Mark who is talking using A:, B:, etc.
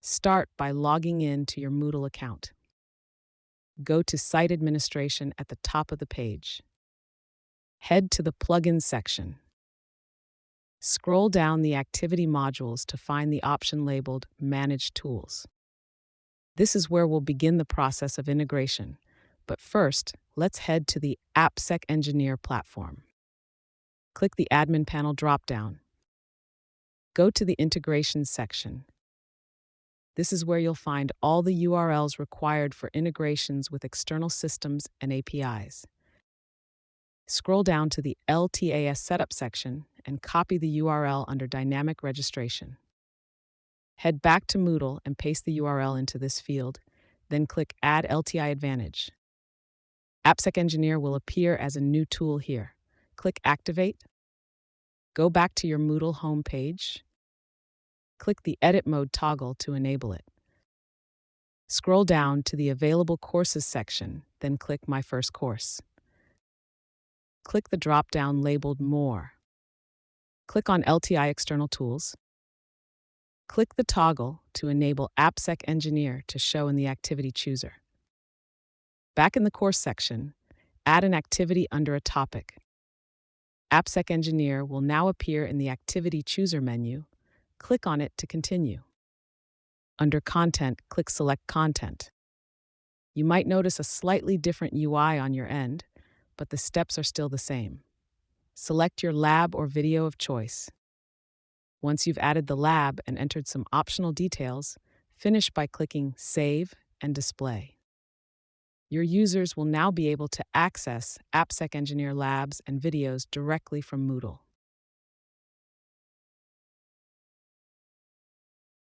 A: Start by logging in to your Moodle account. Go to Site Administration at the top of the page. Head to the Plugins section. Scroll down the activity modules to find the option labeled Manage Tools. This is where we'll begin the process of integration. But first, let's head to the AppSecEngineer platform. Click the Admin Panel dropdown. Go to the Integrations section. This is where you'll find all the URLs required for integrations with external systems and APIs. Scroll down to the LTAS Setup section and copy the URL under Dynamic Registration. Head back to Moodle and paste the URL into this field, then click Add LTI Advantage. AppSecEngineer will appear as a new tool here. Click Activate. Go back to your Moodle homepage. Click the Edit Mode toggle to enable it. Scroll down to the Available Courses section, then click My First Course. Click the drop-down labeled More. Click on LTI External Tools. Click the toggle to enable AppSecEngineer to show in the Activity Chooser. Back in the Course section, add an activity under a topic. AppSecEngineer will now appear in the Activity Chooser menu. Click on it to continue. Under Content, click Select Content. You might notice a slightly different UI on your end, but the steps are still the same. Select your lab or video of choice. Once you've added the lab and entered some optional details, finish by clicking Save and Display. Your users will now be able to access AppSecEngineer labs and videos directly from Moodle.